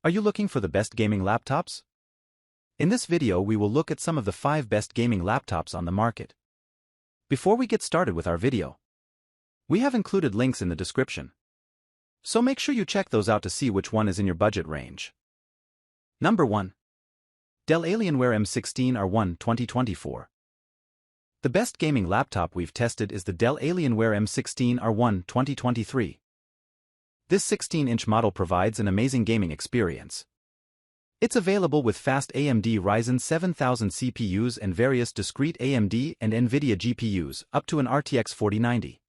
Are you looking for the best gaming laptops? In this video we will look at some of the 5 best gaming laptops on the market. Before we get started with our video, we have included links in the description, so make sure you check those out to see which one is in your budget range. Number 1. Dell Alienware M16R1 2024. The best gaming laptop we've tested is the Dell Alienware M16R1 2023. This 16-inch model provides an amazing gaming experience. It's available with fast AMD Ryzen 7000 CPUs and various discrete AMD and NVIDIA GPUs, up to an RTX 4090.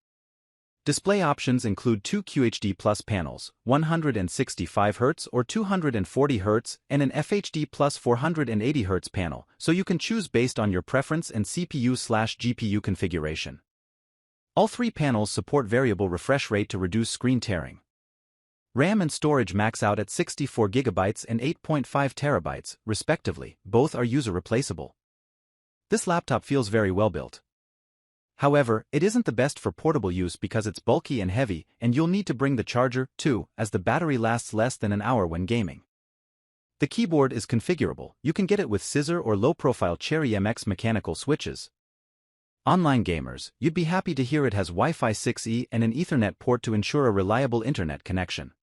Display options include 2 QHD Plus panels, 165Hz or 240Hz, and an FHD Plus 480Hz panel, so you can choose based on your preference and CPU/GPU configuration. All 3 panels support variable refresh rate to reduce screen tearing. RAM and storage max out at 64GB and 8.5TB, respectively. Both are user replaceable. This laptop feels very well built. However, it isn't the best for portable use because it's bulky and heavy, and you'll need to bring the charger, too, as the battery lasts less than an hour when gaming. The keyboard is configurable. You can get it with scissor or low-profile Cherry MX mechanical switches. Online gamers, you'd be happy to hear it has Wi-Fi 6E and an Ethernet port to ensure a reliable internet connection.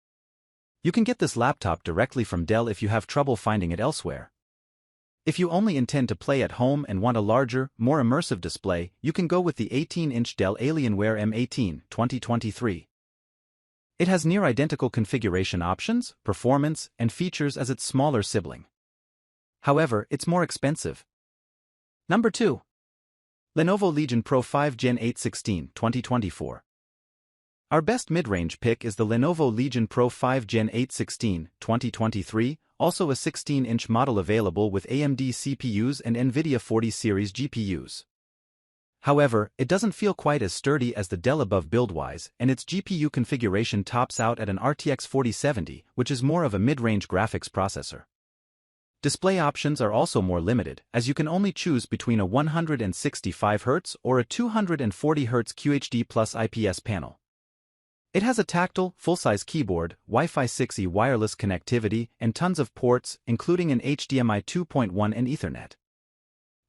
You can get this laptop directly from Dell if you have trouble finding it elsewhere. If you only intend to play at home and want a larger, more immersive display, you can go with the 18-inch Dell Alienware M18 2023. It has near-identical configuration options, performance, and features as its smaller sibling. However, it's more expensive. Number 2. Lenovo Legion Pro 5 Gen 8 16 2024. Our best mid-range pick is the Lenovo Legion Pro 5 Gen 8 16 2023, also a 16-inch model available with AMD CPUs and NVIDIA 40 series GPUs. However, it doesn't feel quite as sturdy as the Dell above build-wise, and its GPU configuration tops out at an RTX 4070, which is more of a mid-range graphics processor. Display options are also more limited, as you can only choose between a 165Hz or a 240Hz QHD Plus IPS panel. It has a tactile, full-size keyboard, Wi-Fi 6E wireless connectivity, and tons of ports, including an HDMI 2.1 and Ethernet.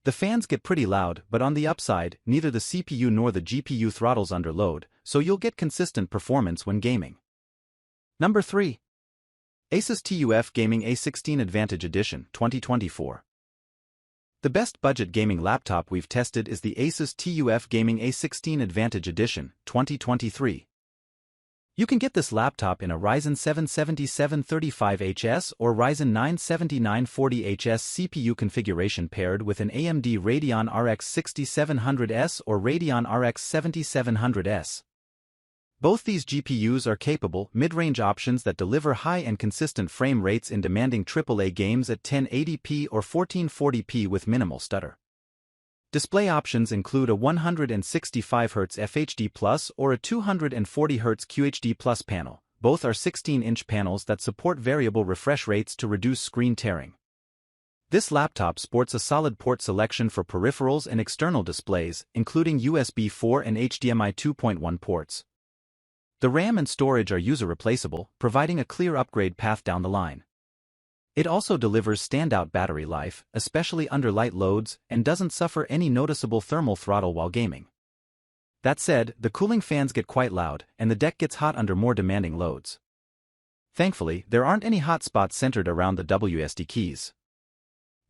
The fans get pretty loud, but on the upside, neither the CPU nor the GPU throttles under load, so you'll get consistent performance when gaming. Number 3. Asus TUF Gaming A16 Advantage Edition 2024. The best budget gaming laptop we've tested is the Asus TUF Gaming A16 Advantage Edition 2023. You can get this laptop in a Ryzen 7 7735HS or Ryzen 9 7940HS CPU configuration paired with an AMD Radeon RX 6700S or Radeon RX 7700S. Both these GPUs are capable, mid-range options that deliver high and consistent frame rates in demanding AAA games at 1080p or 1440p with minimal stutter. Display options include a 165Hz FHD Plus or a 240Hz QHD Plus panel. Both are 16-inch panels that support variable refresh rates to reduce screen tearing. This laptop sports a solid port selection for peripherals and external displays, including USB 4 and HDMI 2.1 ports. The RAM and storage are user replaceable, providing a clear upgrade path down the line. It also delivers standout battery life, especially under light loads, and doesn't suffer any noticeable thermal throttle while gaming. That said, the cooling fans get quite loud, and the deck gets hot under more demanding loads. Thankfully, there aren't any hot spots centered around the WSD keys.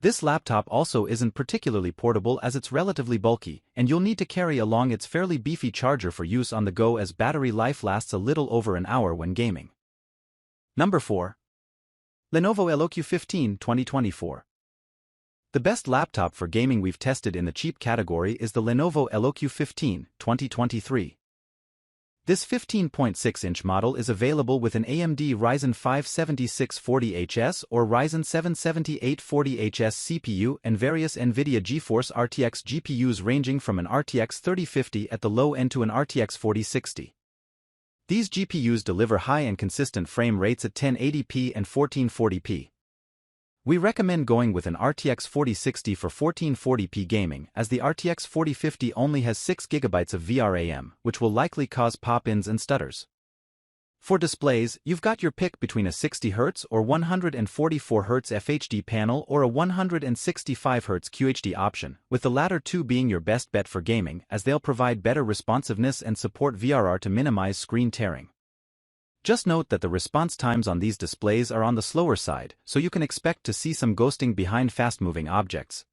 This laptop also isn't particularly portable as it's relatively bulky, and you'll need to carry along its fairly beefy charger for use on the go as battery life lasts a little over an hour when gaming. Number 4. Lenovo LOQ15 2024. The best laptop for gaming we've tested in the cheap category is the Lenovo LOQ15 2023. This 15.6-inch model is available with an AMD Ryzen 5 7640HS or Ryzen 7 7840HS CPU and various NVIDIA GeForce RTX GPUs ranging from an RTX 3050 at the low end to an RTX 4060. These GPUs deliver high and consistent frame rates at 1080p and 1440p. We recommend going with an RTX 4060 for 1440p gaming, as the RTX 4050 only has 6GB of VRAM, which will likely cause pop-ins and stutters. For displays, you've got your pick between a 60Hz or 144Hz FHD panel or a 165Hz QHD option, with the latter two being your best bet for gaming as they'll provide better responsiveness and support VRR to minimize screen tearing. Just note that the response times on these displays are on the slower side, so you can expect to see some ghosting behind fast-moving objects.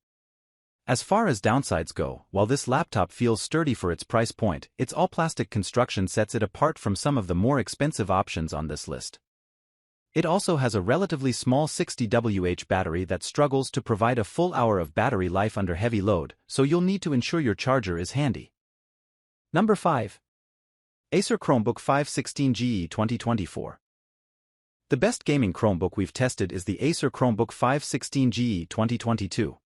As far as downsides go, while this laptop feels sturdy for its price point, its all-plastic construction sets it apart from some of the more expensive options on this list. It also has a relatively small 60Wh battery that struggles to provide a full hour of battery life under heavy load, so you'll need to ensure your charger is handy. Number 5. Acer Chromebook 516GE 2024. The best gaming Chromebook we've tested is the Acer Chromebook 516GE 2022.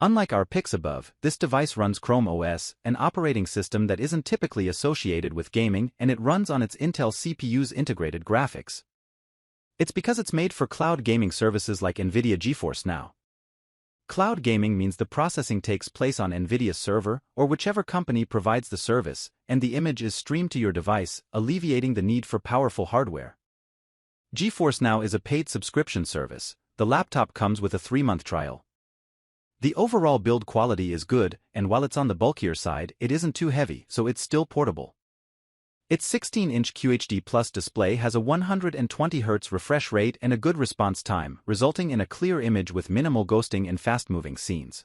Unlike our picks above, this device runs Chrome OS, an operating system that isn't typically associated with gaming, and it runs on its Intel CPU's integrated graphics. It's because it's made for cloud gaming services like NVIDIA GeForce Now. Cloud gaming means the processing takes place on NVIDIA's server, or whichever company provides the service, and the image is streamed to your device, alleviating the need for powerful hardware. GeForce Now is a paid subscription service. The laptop comes with a 3-month trial. The overall build quality is good, and while it's on the bulkier side, it isn't too heavy, so it's still portable. Its 16-inch QHD Plus display has a 120Hz refresh rate and a good response time, resulting in a clear image with minimal ghosting in fast-moving scenes.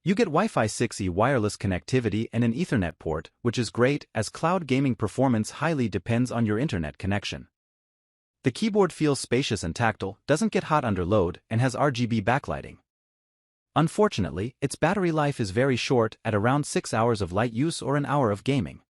You get Wi-Fi 6E wireless connectivity and an Ethernet port, which is great, as cloud gaming performance highly depends on your internet connection. The keyboard feels spacious and tactile, doesn't get hot under load, and has RGB backlighting. Unfortunately, its battery life is very short, at around 6 hours of light use or an hour of gaming.